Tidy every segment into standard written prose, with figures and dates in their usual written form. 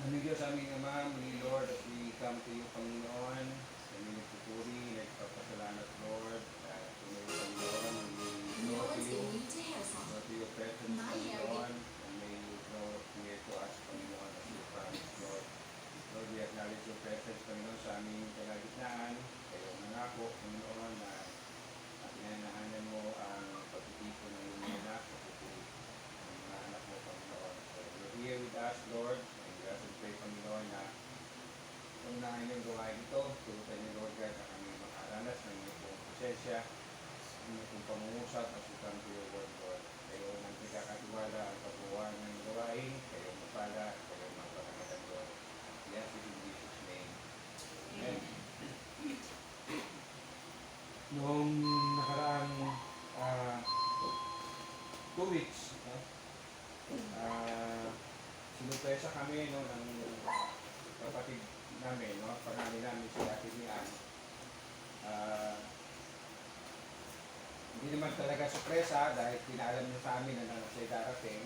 Aming Diyos, aming Ama, muli Lord, as we come to you, Panginoon, sa aming nagpupuri, nagpapasalamat, Lord, at tumayo, Panginoon, we go to you, go to your presence, Panginoon, and may you go near to us, Panginoon, as you promise, Lord. Lord, we acknowledge your presence, Panginoon, sa aming kalagitnaan, kayo nangako, Panginoon, na pinanahanan mo ang pagtitipon ng iyong mga anak, pagtitipon ng mga anak mo, Panginoon. So, you're here with us, Lord, and we ask and pray, Panginoon, na unahin yung gawain ito, turutan niyo, Lord God, na kami makaranas ng iyong pong presensya, ng iyong pong pangungusap, as we come to your word, Lord. Kayo nang pinakatiwala ang pagbuwan ng gawain, kayo mapala, kayo mapangalagan, Lord. Yes, in Jesus' name. Amen. Noong nakaraang 2 weeks, no? Sinupesa kami no, ng kapatid namin, no? Pangalan namin si Ate Mian. Hindi naman talaga sorpresa dahil pinaalam niya sa amin na siya darating.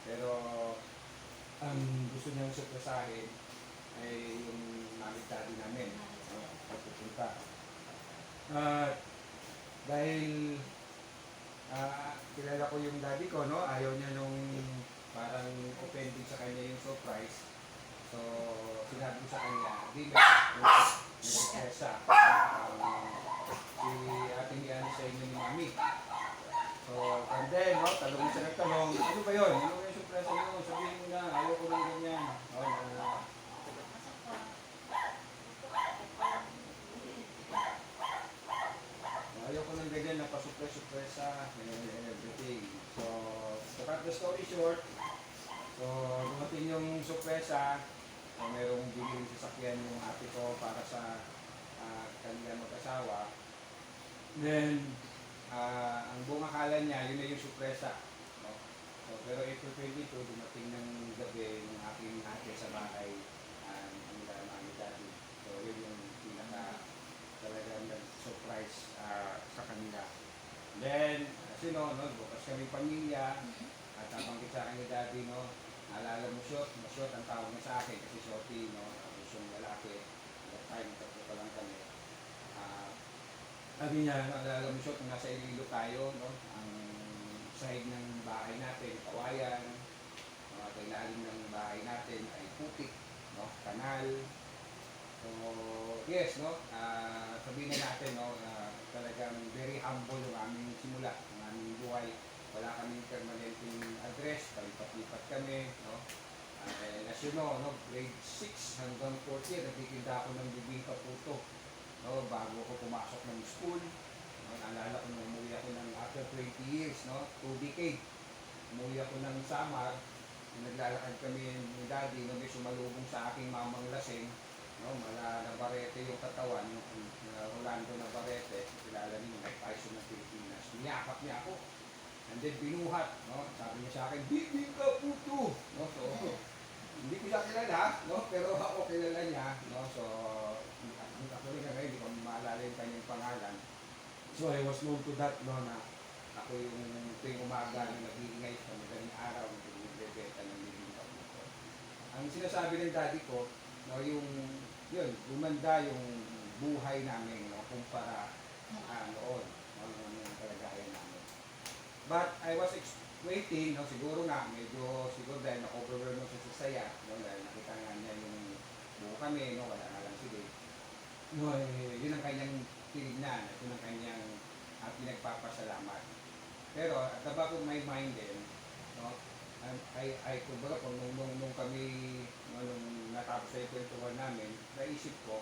Pero ang gusto niyang sorpresahin ay yung mamit daddy namin, no? Pagpupunta. Dahil kilala ko yung daddy ko, no? Ayaw niya nung parang offending sa kanya yung surprise. So, sinabi ko sa kanya, di ba, may sorpresa. Si Ate Mian sa inyo ni Mami. So, and then, no? Talong siya nagtalong, ano ba yun? Ano yung surpresa nyo? Sabihin mo na, ayaw ko lang ganyan. Ayaw ko ng ganyan na pasupres-supresa and everything. So, to cut the story short, so, dumating yung supresa, merong biling sasakyan yung ate ko para sa kanilang mag-asawa. Then, ang buong akala niya, yun na yung supresa. No? So, pero April 22, dumating ng gabi yung aking ate sa bahay, ang mami daddy. So, yun yung pinaka talagang nag-surprise sa kanila. Then, sino, no, bukas kami pamilya, at nabanggit sa akin ni daddy, no, naalala mo shot ang tawag niya sa akin kasi shorty, no, gustong lalaki, at time, tatlo pa lang kami. Sabi niya, naalala mo shot, nasa Iloilo tayo, no, ang side ng bahay natin, kawayan, kailalim ng bahay natin ay putik, no, kanal. So, yes, no, sabihin na natin, no, talagang very humble yung aming simula, yung aming buhay. Wala kaming permanenteng address, palipat-lipat kami, no. And as you know, no, grade 6 hanggang 4th year, nagtitinda ako ng bibingka puto, no, bago ako pumasok ng school. No, naalala ko nung umuwi ako ng after 20 years, no, 2 decade. Umuwi ako ng Samar, naglalakad kami ni daddy, no, may sumalubong sa aking mamang lasing. No, mala Navarrete yung katawan, yung Rolando Navarrete, kilala niyo, Mike Tyson ng Pilipinas. Niyakap niya ako. And then binuhat, no? Sabi niya sa akin, bibingka puto! No? So, hindi ko siya kilala, no? Pero ako kilala niya, no? So, ako rin ngayon, hindi ko maalala yung kanyang pangalan. So, I was known to that, no, na ako yung tuwing umaga na nag-iingay sa madaling araw, nagbibenta ng bibingka puto. Ang sinasabi ng daddy ko, no, yun, gumanda yung buhay namin, no, kumpara noon, no, yung kalagayan namin. But I was waiting, no, siguro siguro dahil na-overwhelm mo sa saya, no, dahil nakita nga niya yung buo kami, no, wala nga lang si Dave. No, yun ang kanyang tinignan, yun ang kanyang pinagpapasalamat. Pero at the back of my mind din, no, kumbaga kung nung kami, no, nung natapos sa kwentuhan namin, naisip ko,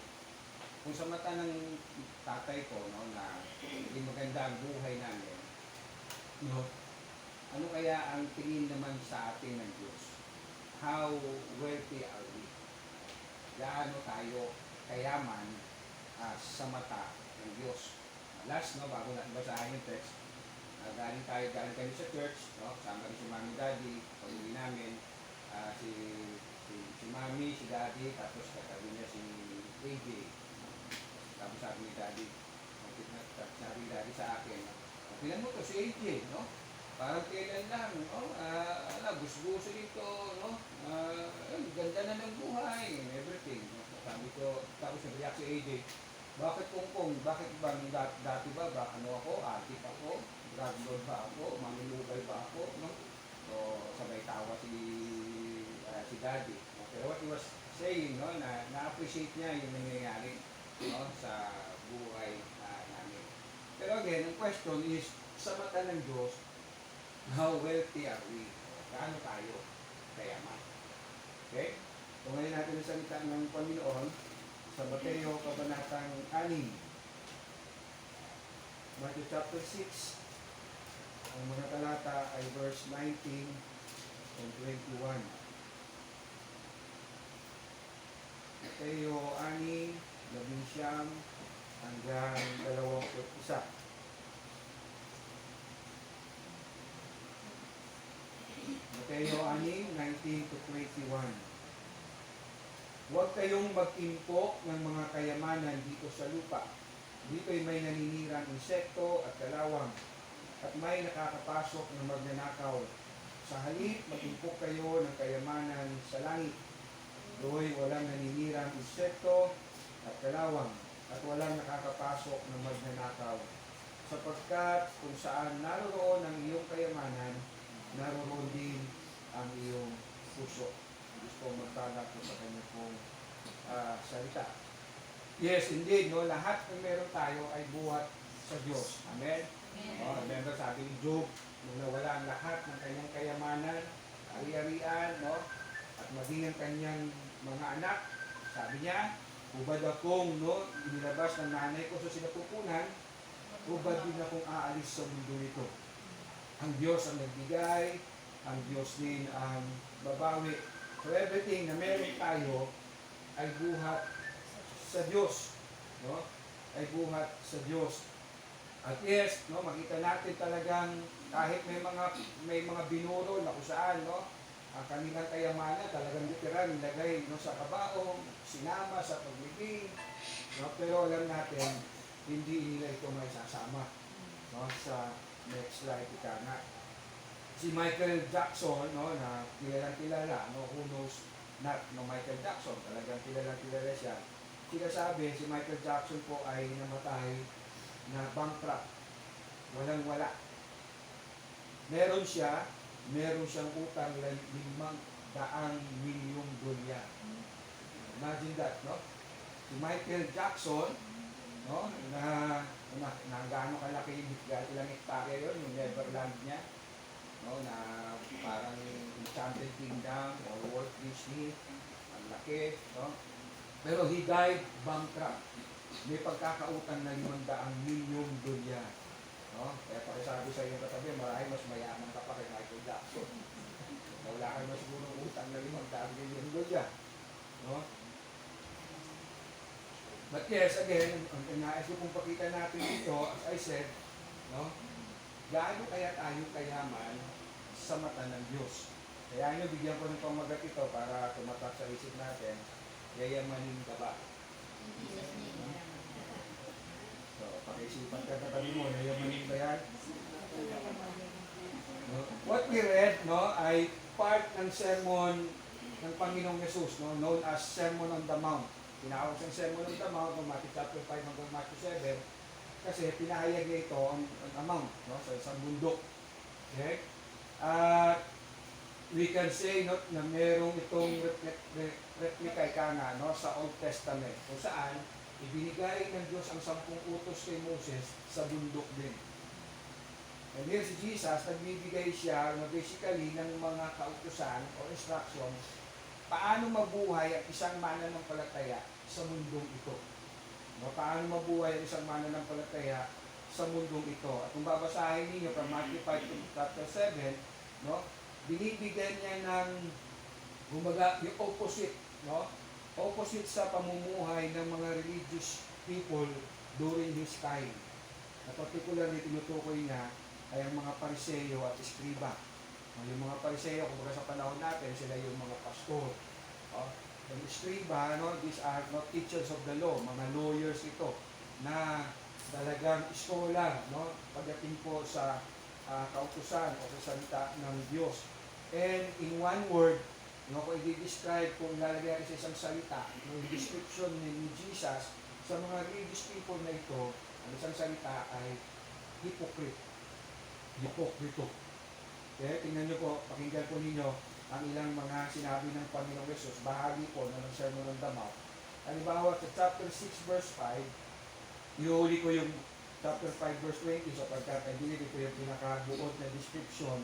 kung sa mata ng tatay ko, no, na hindi maganda ang buhay namin, no, ano kaya ang tingin naman sa atin ng Diyos? How wealthy are we? Gaano tayo kayaman sa mata ng Diyos? Last, no, bago natin basahin yung text, galing kami sa church, no? Kasama rin si Mami Daddy, pag-uwi namin, si Mami, si Daddy, tapos katabi niya si AJ. Tapos sabi ni Daddy, sabi ni Daddy sa akin, pilan mo to si AJ, no? Parang kailan lang, gusto nito, no? Ganda na ng buhay, and everything. Sabi ko, tapos nag-react si AJ, bakit kung, bakit ba, dati ba, ano ako, atik ako, drug lord ba ako, mamilugay ba ako, no? So, sabay tawa si Daddy. No? Pero what he was saying, no, na-appreciate niya yung nangyayari, no, sa buhay namin. Pero again, ang question is, sa mata ng Diyos, how wealthy are we? Gaano tayo kayaman? Okay? So ngayon natin ang salita ng Panginoon sa Mateo Kabanatang 6. Matthew chapter 6. Ang mga talata ay verse 19 and 21. Mateo 6, 11 hanggang 21. Mateo 6, 19 to 21. Huwag kayong mag-impok ng mga kayamanan dito sa lupa. Dito'y may naninirang insekto at kalawang, at may nakakapasok na magnanakaw. Sa halip, mag-impok kayo ng kayamanan sa langit. Do'y walang naninirang insekto at kalawang, at walang nakakapasok na magnanakaw. Sapagkat kung saan naroon ang iyong kayamanan, naroon din ang iyong puso. Gusto kong magtanap sa kanya pong salita. Yes, indeed, no? Lahat ng meron tayo ay buhat sa Diyos. Amen? Remember, sabi ni Job, nung nawala ang lahat ng kanyang kayamanan, ari-arian, no? At maging ang kanyang mga anak, sabi niya, hubad akong, no, inilabas ng nanay ko sa sinapupunan, hubad din akong aalis sa mundo ito. Ang Diyos ang nagbigay, ang Diyos din ang babawi. So everything na meron tayo ay buhat sa Diyos, no? Ay buhat sa Diyos. At yes, no, makita natin talagang kahit may mga binuro na kung saan, no, ang kanilang kayamanan talagang literal nilagay, no, sa kabaong, sinama sa paglibing, no? Pero alam natin hindi nila ito may sasama, no, sa next slide ika nga. Si Michael Jackson, no, na kilala, no, who knows not, no, Michael Jackson, talagang kilala siya. Sinasabi, si Michael Jackson po ay namatay na bankrupt. Walang-wala. Meron siyang utang ng $500 milyong. Imagine that, no? Si Michael Jackson, no, na gaano kalaki ilang hektarya yun, yung Neverland niya, no, na parang Enchanted Kingdom or Walt Disney, ang laki, no? Pero he died bankrupt. May pagkakautang na $500 milyong, no? Kaya pakisabi sa inyo katabi, marami mas mayaman ka pa kay Michael Jackson. Wala kayo mas siguro utang na $500 milyong, no? But yes, again, ang nais ko pong pakita natin dito, as I said, no, gaano kaya tayo kayaman sa mata ng Diyos? Kaya nyo, bigyan ko ng pamagat ito para tumatak sa isip natin, yayamanin ka ba? So, pakiisipan ka katabi mo, yayamanin ba yan? No? What we read, no, ay part ng sermon ng Panginoong Jesus, no, known as Sermon on the Mount. Tinawag siyang Sermon on the Mount, no, Matthew chapter 5 hanggang Matthew 7, kasi pinahayag niya ito on the mount, no, sa isang bundok. Okay? We can say, no, na merong itong replika nga, no, sa Old Testament, kung saan ibinigay ng Diyos ang 10 utos kay Moses sa bundok din. And here si Jesus, nagbibigay siya, no, basically ng mga kautusan o instructions paano mabuhay ang isang mananampalataya sa mundong ito. No, paano mabuhay ang isang mananampalataya sa mundong ito. At kung babasahin niyo from Matthew 5 to chapter 7, no, binibigyan niya ng gumaga yung opposite, no? Opposite sa pamumuhay ng mga religious people during his time. Na particularly tinutukoy niya ay ang mga Pariseo at Eskriba. Yung mga Pariseo, kumbaga sa panahon natin, sila yung mga pastor. Yung Eskriba, no, these are not teachers of the law, mga lawyers ito, na talagang scholar, no, pagdating po sa kautusan o sa salita ng Diyos. And in one word, kung i-describe, kung lalagay sa isang salita, yung description ni Jesus sa mga religious people na ito, ang isang salita ay hypocrite. Hipokrito. Kaya tingnan nyo po, pakinggan po ninyo ang ilang mga sinabi ng Panginoong Yesus, bahagi po ng Sermon on the Mount. Halimbawa, sa chapter 6 verse 5, iuuli ko yung chapter 5 verse 20 sapagkat ito yung pinakabuod na description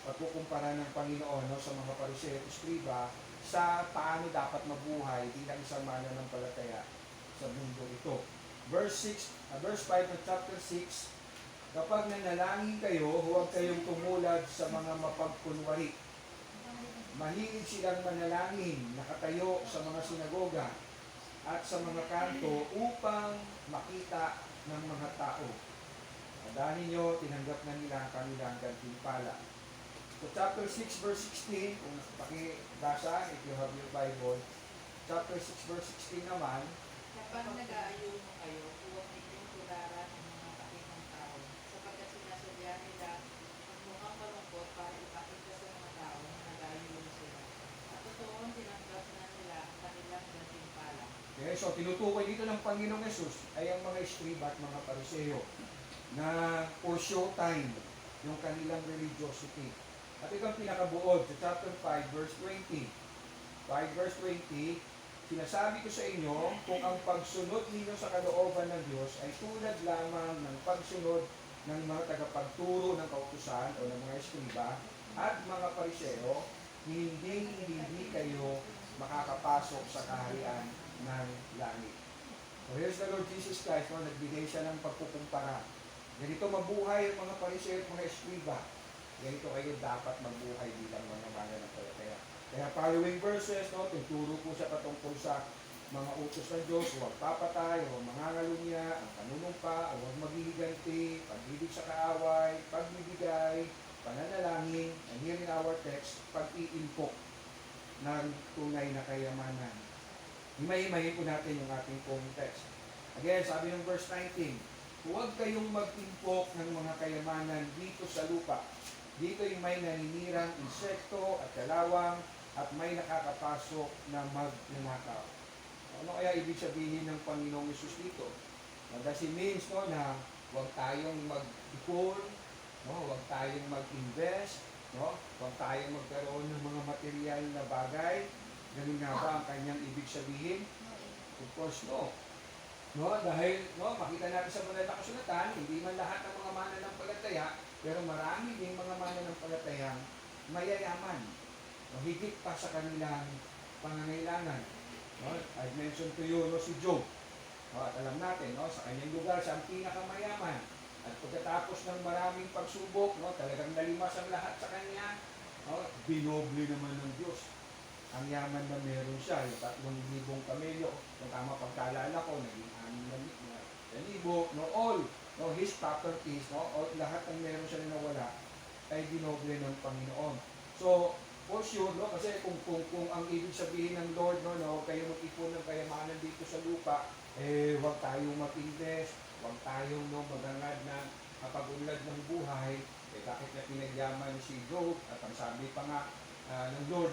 pagkukumpara ng Panginoon sa mga Pariseo at Eskriba sa paano dapat mabuhay bilang isang mananampalataya sa mundo ito. Verse 5 ng chapter 6, kapag nanalangin kayo, huwag kayong tumulad sa mga mapagkunwari. Mahilig silang manalangin, nakatayo sa mga sinagoga at sa mga kanto upang makita ng mga tao. Dahil ninyo, tinanggap na nila ang kanilang gantimpala. So chapter 6 verse 16, kung pakibasa, if you have your Bible, chapter 6 verse 16 naman, kapag nag-aayuno kayo, huwag ninyong tularan ng mga pakitang tao, sapagkat sinasadya nila ang mukhang malungkot para ipakita sa mga tao na nag-aayuno sila. At totoong tinanggap na nila ang kanilang gantimpala. okay, so tinutukoy dito ng Panginoong Yesus ay ang mga Eskriba at mga Pariseo na for show time yung kanilang religiosity. At ito ang pinakabuod sa chapter 5 verse 20. 5 verse 20, sinasabi ko sa inyo kung ang pagsunod ninyo sa kalooban ng Diyos ay tulad lamang ng pagsunod ng mga tagapagturo ng kautusan o ng mga Eskriba at mga Pariseo, hindi kayo makakapasok sa kaharian ng langit. So here's the Lord Jesus Christ, nagbigay siya ng pagkukumpara. Ganito mabuhay ang mga Pariseo at mga Eskriba. Ganito kayo dapat mabuhay bilang mga mananampalataya. Kaya following verses, tuturo po siya patungkol sa mga utos ng Diyos, huwag papatay, huwag mangangalunya, ang panunumpa, huwag maghihiganti, pag-ibig sa kaaway, pagbibigay, pananalangin, and here in our text, pag-iimpok ng tunay na kayamanan. Himay-himayin po natin yung ating pong text. Again, sabi ng verse 19, huwag kayong mag-impok ng mga kayamanan dito sa lupa. Dito yung may naninirang insekto at kalawang at may nakakapasok na magnanakaw. Ano kaya ibig sabihin ng Panginoong Yesus dito? Does it means na huwag tayong mag-ipon, huwag tayong mag-invest, huwag tayong magkaroon ng mga material na bagay? Ganun nga ba ang kanyang ibig sabihin? Of course, no. Dahil makita natin sa banal na kasulatan, hindi man lahat ng mga mananampalataya, pero marami din mga mananampalatayang mayayaman. Higit pa sa kanilang pangangailangan. I've mentioned to you si Job. At alam natin, sa kanyang lugar siya ang pinakamayaman. At pagkatapos ng maraming pagsubok, talagang nalimas ang lahat sa kanya, binoble naman ng Diyos ang yaman na meron siya. Yung 3,000 kamelyo, kung tama pagkalala ko, naging 6,000, all his properties, lahat ng meron siya na nawala, ay binoble ng Panginoon. So, for sure, kasi kung ang ibig sabihin ng Lord, huwag kayo mag-ipon ng kayamanan dito sa lupa, huwag tayong mag-invest, huwag tayong magangad na kapag-unlad ng buhay, bakit na pinagyaman si Job, at ang sabi pa nga ng Lord,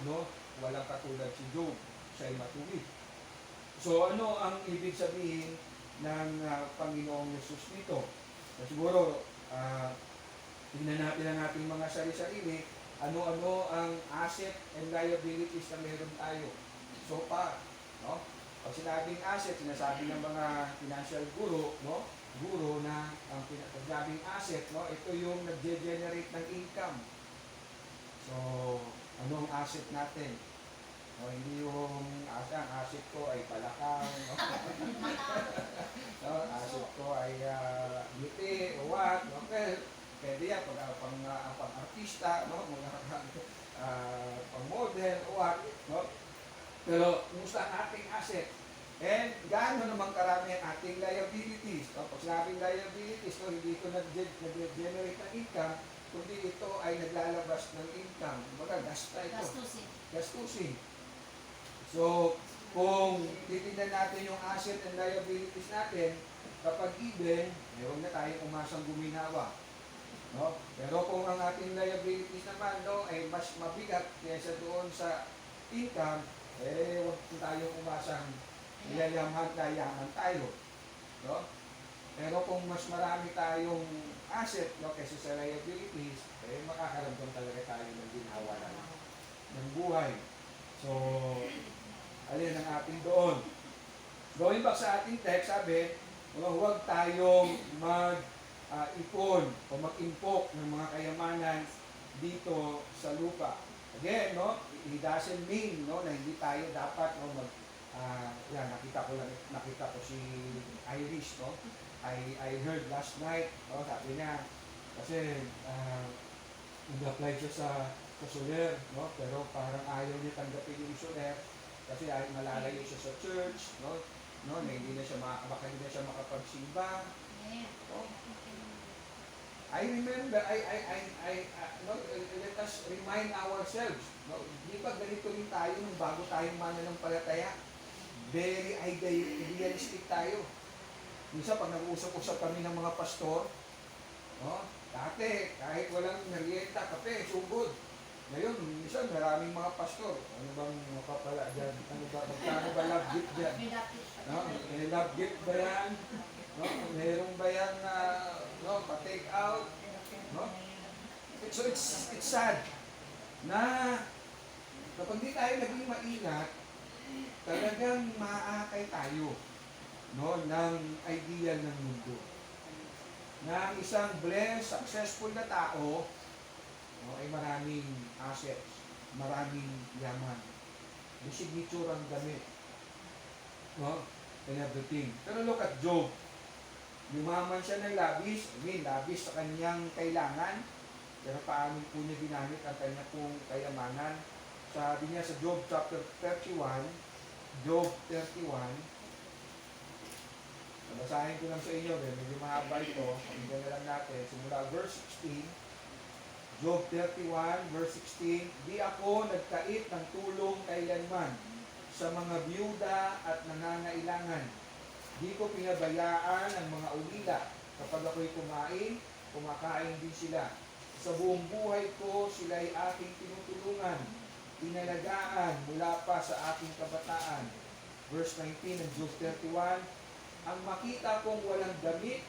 walang katulad si Job, siya'y matuwid. So, ano ang ibig sabihin ng Panginoong Yesus nito? Siguro, tingnan natin ang ating mga sarili-sarili, ano-ano ang asset and liabilities na meron tayo. So far, pag sinabing asset, sinasabi ng mga financial guru, guru na ang sinabing asset, ito yung nag-generate ng income. So, anong asset natin? Hindi yung ang asset ko ay palakang, asset ko ay ngiti o what, okay. Pwede yan, pang-artista, pang-model o what, Pero, kumusta ang ating asset? And gaano naman karami ang ating liabilities? Pag sinabing liabilities, hindi ito nag-generate ng income, kundi ito ay naglalabas ng income. Kumbaga, gasta ito. Gastusin. So, kung titignan natin yung asset and liabilities natin, kapag even, meron na tayong umasang guminawa. No? Pero kung ang ating liabilities naman, no, ay mas mabigat kaysa doon sa income, huwag tayo umasang yayaman tayo. No? Pero kung mas marami tayong asset, no, kaysa sa liabilities, makakaramdam talaga tayo ng ginhawa ng buhay. So, alin ang ating doon? Going back sa ating text, sabi, huwag tayong mag-ipon o mag-impok ng mga kayamanan dito sa lupa. Again, no, it doesn't mean, no, na hindi tayo dapat, no, nakita ko si Irish, no. I heard last night, no, sabi niya, kasi nag-apply siya sa Soler, no, pero parang ayaw niya tanggapin yung Soler kasi ay malalayo siya sa church, no, na hindi na siya baka hindi na siya makapagsimba. No? I remember, no, let us remind ourselves, no, di ba ganito rin tayo nung bago tayong mananampalataya? Very idealistic tayo. Minsan pag nag-uusap-usap kami ng mga pastor, no, dati kahit walang merienda, kape, sugod. Ngayon, minsan maraming mga pastor. Ano bang makapala dyan? Magkano ba love gift dyan? No? May love gift ba yan? No? Meron ba yan no, pa-take out? No? So it's sad na kapag di tayo naging maingat, talagang maaakay tayo, no, ng ideal ng mundo. Na ang isang blessed, successful na tao, no, ay maraming assets, maraming yaman, may signature ang damit, no, and everything. Pero look at Job. Yumaman siya ng labis, labis sa kanyang kailangan, pero paano po niya ginamit ang kanyang pong kayamanan? Sabi niya sa Job chapter 31, Job 31, basahin ko lang sa inyo, medyo mahaba ito, pakinggan na lang natin, simula verse 16, Job 31, verse 16, di ako nagkait ng tulong kailanman sa mga byuda at nangangailangan. Di ko pinabayaan ang mga ulila. Kapag ako'y kumakain din sila. Sa buong buhay ko, sila'y aking tinutulungan, tinalagaan mula pa sa aking kabataan. Verse 19 ng Job 31, ang makita kong walang damit,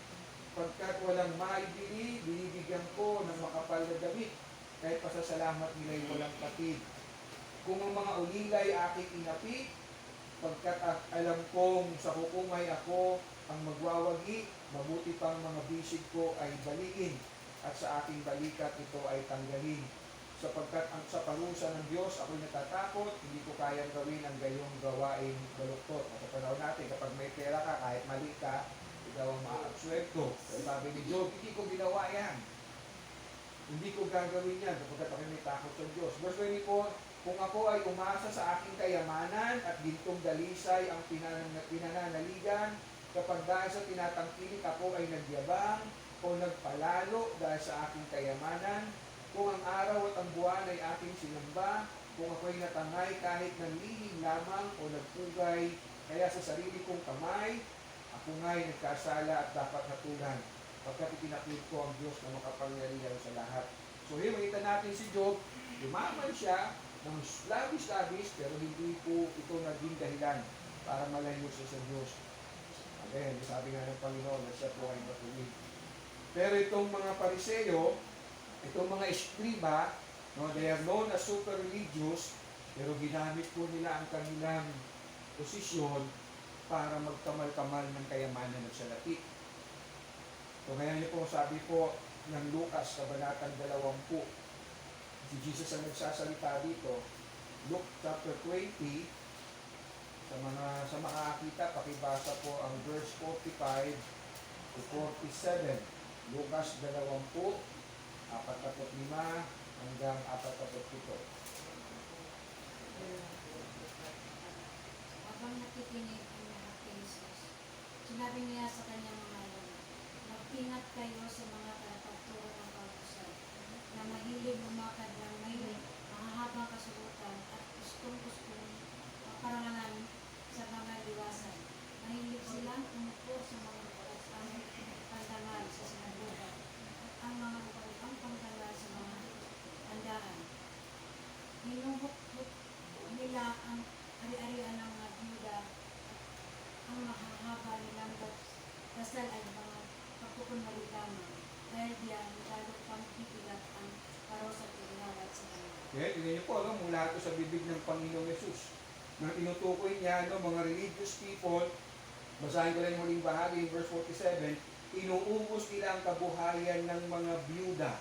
pagkat walang maibili, binibigyan ko ng makapal na damit, kahit pasasalamat nila'y walang patid. Kung ang mga ulila'y aking inapi, pagkat alam kong sa hukumay ako ang magwawagi, mabuti pang mga bisig ko ay baliin, at sa aking balikat ito ay tanggalin. Sapagkat ang sa parusa ng Diyos ako'y natatakot, hindi ko kayang gawin ang gayong gawain baluktot. At sa panahon natin, kapag may pera ka, kahit mali ka, ikaw ang maaabsuelto. Pero sabi ni Job, hindi ko ginawa yan. Hindi ko gagawin yan kapag ako'y may takot sa Diyos. Verse 24, kung ako ay umasa sa aking kayamanan at gintong dalisay ang pinananaligan, kapag dahil sa tinatangkilik ako ay nagyabang o nagpalalo dahil sa aking kayamanan, kung ang araw at ang buwan ay aking sinamba, kung ako'y natangay kahit ng lihim lamang o nagpugay, kaya sa sarili kong kamay, ako nga'y nagkasala at dapat hatulan, pagkat ipinakit ko ang Diyos na makapangyarihan sa lahat. So here, makita natin si Job, lumaman siya ng labis-labis, pero hindi po ito naging dahilan para malayo siya sa Diyos. Again, sabi nga ng Panginoon na siya po ay matuwid. Pero itong mga Pariseo, itong mga eskriba, no, they are known as super religious, pero ginamit po nila ang kanilang posisyon para magkamal-kamal ng kayamanan ng salapi. So ngayon niyo po, sabi po ng Lucas, kabanatang 20, si Jesus ang nagsasalita dito, Luke chapter 20, sa makakita, pakibasa po ang verse 45 to 47. Lucas 20, 45 hanggang 47. Habang nakikinig ang lahat kay Jesus, sinabi niya sa kanyang mga alagad, mag-ingat kayo sa mga pagturo ng kausap, na mahilig lumakad ng may mahahabang kasuotan at gustong-gustong kaparanganan sa mga liwasan. Mahilig silang umupo sa mga pandangal sa sinagoga at ang mga ari-arian ng mga byuda at ang mahahaba nilang dasal ay mga pagkukunwari lamang. Dahil diyan, lalo pang bibigat ang parusa at iginawat sa kanila. Okay, tingnan niyo po, no, mula ito sa bibig ng Panginoong Yesus. Nang tinutukoy niya, no, mga religious people, basahin ko lang yung huling bahagi, verse 47, inuubos nila ang kabuhayan ng mga byuda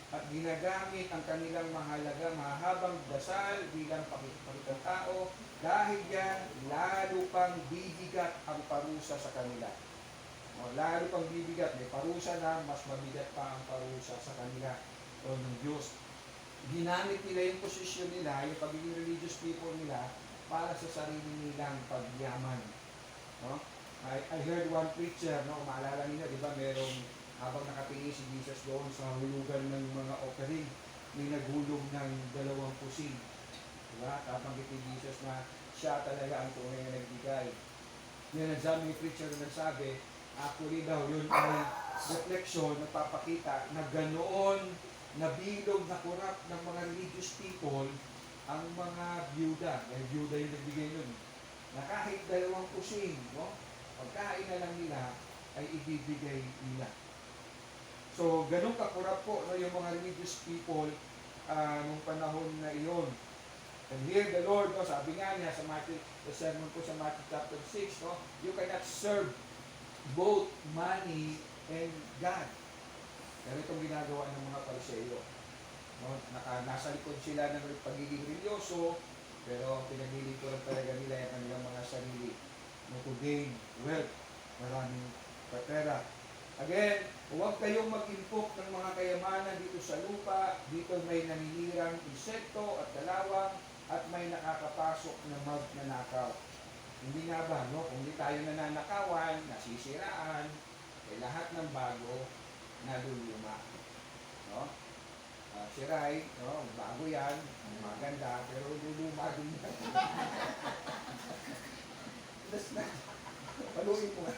at ginagamit ang kanilang mahalaga, mahabang dasal bilang pakikipagitang tao. Dahil yan, lalo pang bibigat ang parusa sa kanila. O, lalo pang bibigat, may parusa na, mas mabigat pa ang parusa sa kanila o ng Diyos. Ginamit nila yung posisyon nila, yung pagiging religious people nila, para sa sarili nilang pagyaman. No? I heard one preacher, no, maalala niyo, di ba, merong habang nakatingin si Jesus doon sa hulugan ng mga offering, may naghulog ng 2 pusing. Diba? Tabanggit ni Jesus na siya talaga ang tunay na nagbigay. Yung nagsabi ni preacher na nagsabi, actually daw, yun ay reflection, nagpapakita na ganoon nabilog na kurap ng mga religious people ang mga byuda. May byuda yung nagbigay nun. Na kahit 2 pusing, no? Pagkain na lang nila, ay ibibigay nila. So, ganun kakurap po, no, yung mga religious people nung panahon na iyon. And here the Lord, no, sabi nga niya sa Matthew, sa sermon ko sa Matthew chapter 6, no, you cannot serve both money and God. Pero itong ginagawa ng mga Pariseo. No, nasa likod sila ng pagiging religyoso, pero pinaghilid ko lang talaga nila yung kanilang mga sarili. No, to gain wealth, maraming pera. Again, huwag kayong mag-impok ng mga kayamanan dito sa lupa. Dito may naninirang insekto at dalawang at may nakakapasok na magnanakaw. Hindi nga ba, no? Kung di tayo nananakawan, nasisiraan, eh lahat ng bago naluluma. No? Si Rai, no? Bago yan, maganda, pero luluma din yan. That's not, paluin ko nga.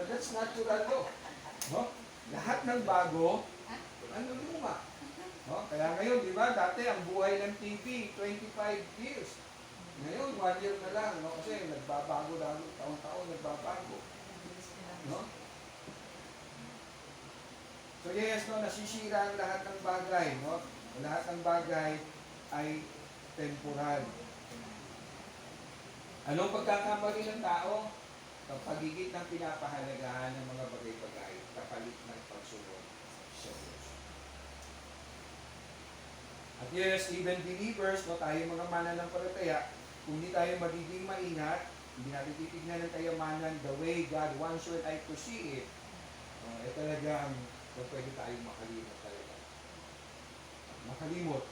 That's natural to. No? Lahat ng bago, naluluma. No? Kaya ngayon, di ba, dati ang buhay ng TV, 25 years. Ngayon, 1 year na lang, no? Kasi nagbabago lalo, taon-taon nagbabago. No? So yes, no, nasisira ang lahat ng bagay, no? Lahat ng bagay ay temporal. Anong pagkakamali ng tao? Pagigit ng pinapahalagahan ng mga bagay-bagay, kapalit ng pagsunod sa Diyos. At yes, even believers, no, tayo mga mananampalataya, kung hindi tayo magiging maingat, hindi natin titignan ng kayamanan the way God wants you and I to see it, talagang pwede tayong makalimot talaga. Makalimot.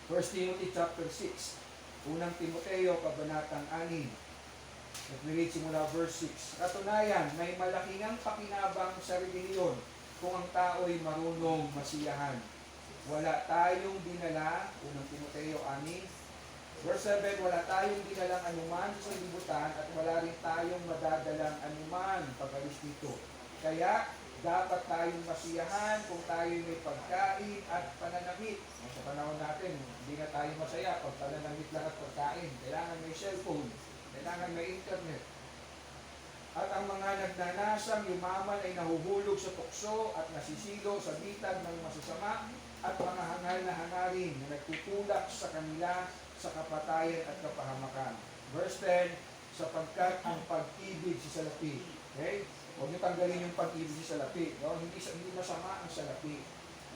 1 Timothy chapter 6. Unang Timoteo, kabanatang 6. At we-read simula verse 6. Katunayan, may malaking ang pakinabang sa relihiyon kung ang tao'y marunong masiyahan. Wala tayong dinala, unang Timoteo 6. Verse 7, wala tayong dinalang anuman sa libutan at wala rin tayong madadalang anuman pag-alis dito. Kaya, dapat tayong masiyahan kung tayo may pagkain at pananamit. Sa panahon natin, hindi na tayo masaya pag pananamit lang at pagkain. Kailangan may cellphone, kailangan may internet. At ang mga nagnanasang yumaman ay nahuhulog sa tukso at nasisilo sa bitag ng masasama at mga hangal na hangarin na nagtutulak sa kanila sa kapatayan at kapahamakan. Verse 10, sapagkat ang pag-ibig sa salapi. Okay? Huwag niyo tanggalin yung pag-ibig sa salapi. No? Hindi masama ang salapi.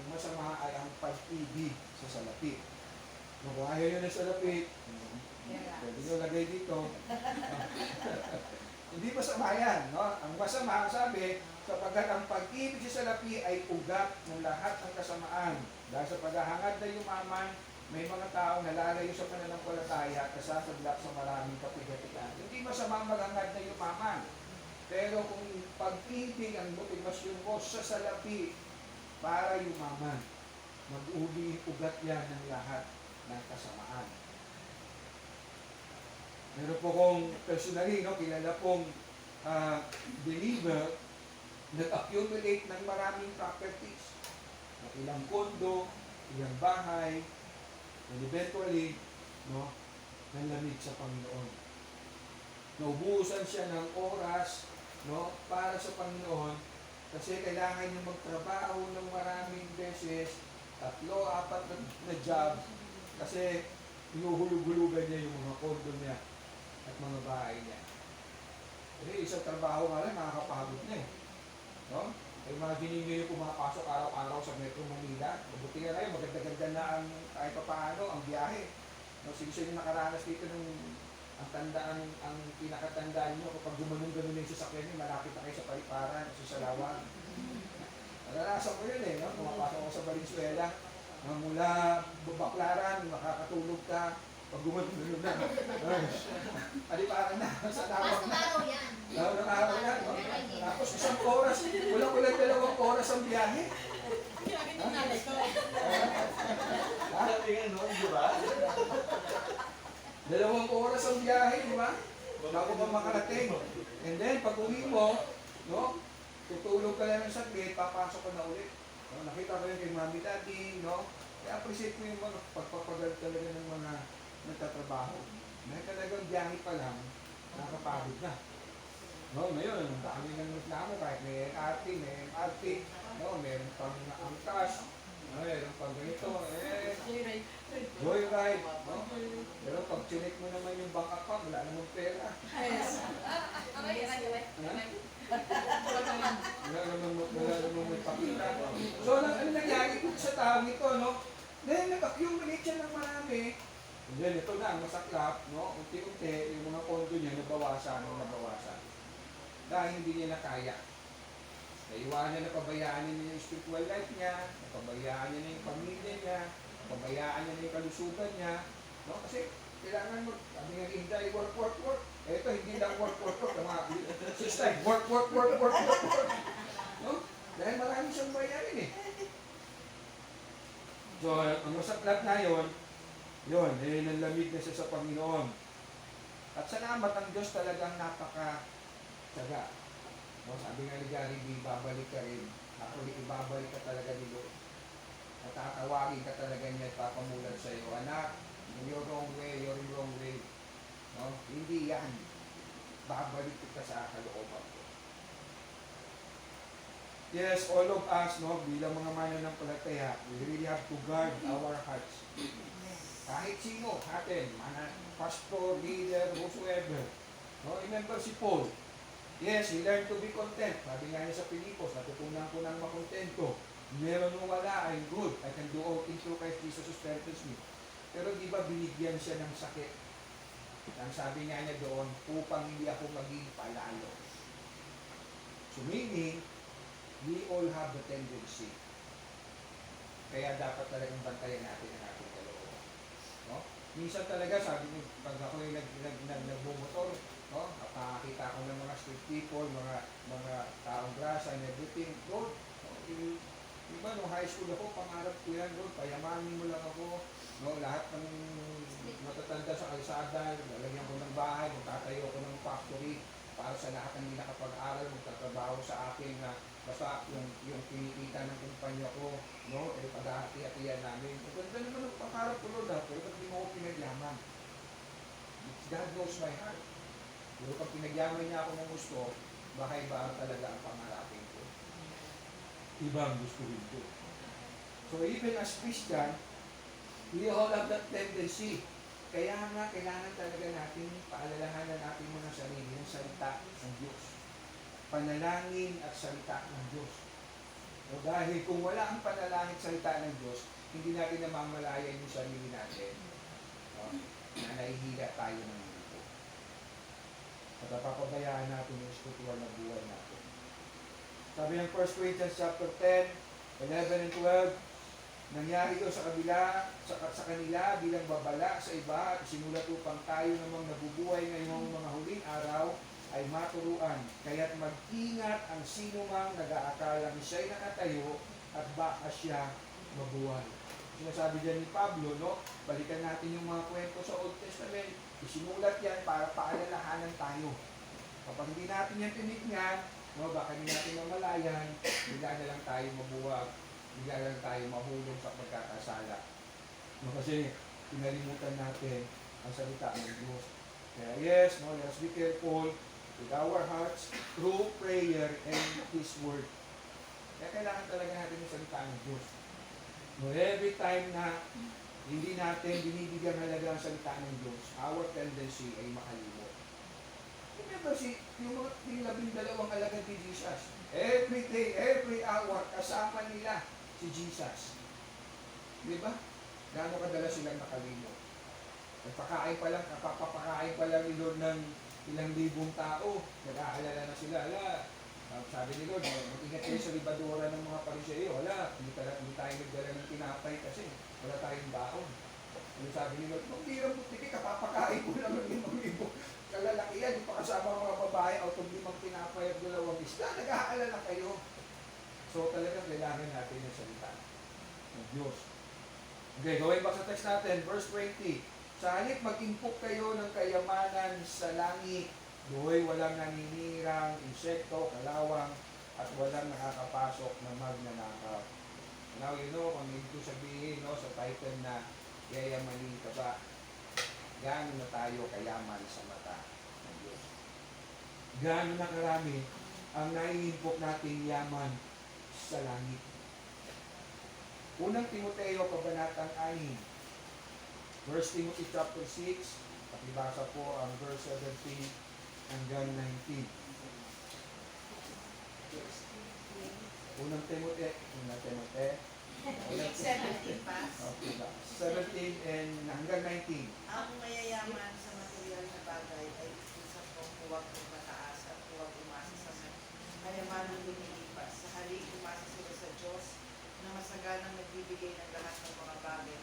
Ang masama ay ang pag-ibig sa salapi. Kung ayaw nyo ng salapi, pwede nyo lagay dito. Hindi masama yan. No? Ang masama, ang sabi, sapagkat ang pag-ibig sa salapi ay ugat ng lahat ng kasamaan. Dahil sa paghahangad na yumaman, may mga taong nalalayo sa pananampalataya at nasasadlak sa maraming kapigatian. Hindi masama maghangad na yumaman. Pero kung pag-ibig ang motivasyon mo sa salapi para yumaman, mag-uli ugat yan ng lahat ng kasamaan. Meron po kong personally, no, kilala pong believer nag-accumulate ng maraming properties. Ilang kondo, ilang bahay, and eventually, no, ng lamig sa Panginoon. Naubusan siya ng oras, no, para sa Panginoon kasi kailangan niya magtrabaho ng maraming beses, 3, 4 na job kasi hinuhulug-hulugan niya yung mga kondo niya at mga bahay niya. Kasi isang trabaho nga lang, nakakapagod na eh. No? Imagine niyo yung pumapasok araw-araw sa Metro Manila. Mabuti nga ngayon, maganda-ganda na ang kahit pa paano ang biyahe. No, sige yung nakaranas dito ng ang pinakatandaan nyo kapag gumanong-ganon yung sasakyan nyo, malapit na kayo sa Paliparan, sa Salawan. Naranasan ko yun eh, no? Pumapasok ako sa Valenzuela, mula Baklaran, makakatulog ka, pag gumanong-ganon na. Paliparan na, sa tawag na. Araw yan. Ng araw yan, no? Tapos isang oras, kulang-kulang 2 oras ang biyahe. Sabi nga noon, di ba? 2 oras ang biyahe, di ba? Bago ka makarating. And then, pag uwi mo, no? Tutulog ka lang ng saglit, papasok ka na ulit. No? Nakita ko yun kay Mami Daddy, no? Kaya appreciate mo yung mga pagpapagal talaga ng mga nagtatrabaho. Dahil talagang biyahe pa lang, nakakapagod na. No, ngayon, ang dami ng reklamo kahit may LRT, may MRT, no, meron pang angkas, no, meron pang ganito, joyride, no? Pero pag chinek mo naman yung bank account, wala namang pera. Wala namang may pakita. So, ano nangyari kung sa taong ito, no? Dahil nag-accumulate siya ng marami, and then ito na, masaklap, no? Unti-unti, yung mga kondo niya, nabawasan. Dahil hindi niya na kaya. Naiwanan na pabayaan niya yung spiritual life niya, napabayaan niya na yung pamilya niya, napabayaan niya na yung kalusugan niya. No? Kasi kailangan mo, sabi nga Linda, work. Ito, hindi lang work. Sister, work. No? Dahil marami siyang bayarin eh. So, ang masaklap na yun, nanlamig na siya sa Panginoon. At salamat ang Diyos talagang napaka-tsaga. No, sabi nga ni Gary B, babalik ka rin. Actually, ibabalik ka talaga ni Lord. At tatawagin ka talaga niya at papamulan sa iyo. Anak, you're wrong way. No? Hindi yan. Babalik ka sa kalooban ko. Yes, all of us, no, bilang mga mananampalataya, we really have to guard our hearts. Kahit sino, atin, pastor, leader, whosoever. No, remember si Paul. Yes, he learned to be content. Sabi nga niya sa Pilipos, natutunan ko ng makontento. Meron o wala, I'm good. I can do all things through Christ Jesus who strengthens me. Pero di ba binigyan siya ng sakit? Ang sabi nga niya doon, upang hindi ako maging palalo. So meaning, we all have the tendency. Kaya dapat talagang bantayan natin ang ating kalooban. No? Minsan talaga, sabi niyo, pag ako yung nagbumotor, no? Nakakita ko ng mga street people, mga taong grasa and everything. Lord, diba, nung high school ako, pangarap ko yan, Lord, payamanin mo lang ako. No? Lahat ng matatanda sa kalsada, lalagyan ko ng bahay, magtatayo ko ng factory para sa lahat ng hindi nakapag-aral, magtatrabaho sa akin na basta yung kinikita ng kumpanya ko, no? Pag-ahati-hatiyan namin. Ang ganda naman ang pangarap ko, Lord, pero ba't di mo ako pinagyaman? God knows my heart. Pero pag pinagyaman niya ako ng gusto, baka iba talaga ang pangarapin ko. Iba ang gustuhin ko. So even as Christian, we all have that tendency. Kaya nga, kailangan talaga natin paalalahanan natin muna sarili ng salita ng Diyos. Panalangin at salita ng Diyos. O dahil kung wala ang panalangin at salita ng Diyos, hindi natin namamalayan yung sarili natin. No? Na nahihila tayo ng mundo. At napapabayaan natin yung spiritual na buhay natin. Sabi ng 1 Corinthians chapter 10, 11 and 12, nangyari ito sa kanila bilang babala sa iba at sinulat upang tayo namang nabubuhay ngayong mga huling araw ay maturuan. Kaya't mag-ingat ang sino mang nag-aakalang siya'y nakatayo at baka siya mabuhay. Sinasabi dyan ni Pablo, no? Balikan natin yung mga kwento sa Old Testament. Isinulat yan para paalalahanan tayo. Kapag hindi natin yan tinignan, no, baka hindi natin mamalayan, bigla na lang tayo mabuwag. Bigla lang tayo mahulog sa pagkakasala. No, kasi pinalimutan natin ang salita ng Diyos. Kaya yes, no, let us be careful with our hearts through prayer and His Word. Kaya kailangan talaga natin yung salita ng Diyos. No, every time na hindi natin binibigyan halaga ang salita ng Diyos, our tendency ay makalimot. Remember yung 12 alagad ni Jesus. Every day, every hour, kasama nila si Jesus. Di ba? Gaano kadala silang nakalimot. Nagpakain pa lang, kapapakain pa lang ni Lord ng ilang libong tao. Nag-aalala na sila. Sabi ni Lord, mag-ingat kayo sa libadura ng mga pariseyo. Hindi tayo nagdala ng tinapay kasi wala tayong baon. Ano sabi ni Lord, magbira mo, kapapakain ko lang ng 5,000 kalalakihan, yung pakasama ng mga babae, out of 5 tinapay at 2 isda, nag-aalala kayo. So talagang kailangan natin yung salita ng Diyos. Okay, going back sa text natin, verse 20. Sa halip mag-impok kayo ng kayamanan sa langit, do'y walang naninirang, insekto, kalawang, at walang nakakapasok na magnanakaw. Now, you know, kung ito sabihin, no, sa title na yayamanin ka ba, gaano na tayo kayaman sa mata ng Diyos? Gaano na karami ang naiimpok nating yaman sa langit? Unang Timoteo, Kabanatang 6, First Timothy chapter 6, pakibasa po ang verse 17 hanggang 19. Unang Timothy. 17 pa. Okay ba? 17 and hanggang 19. Ang mayayaman sa material na bagay ay isa pong huwag mataas at huwag umasa sa mayaman ng lumilipas. Sa hali umasa sila sa Diyos na masaganang nagbibigay ng lahat ng mga bagay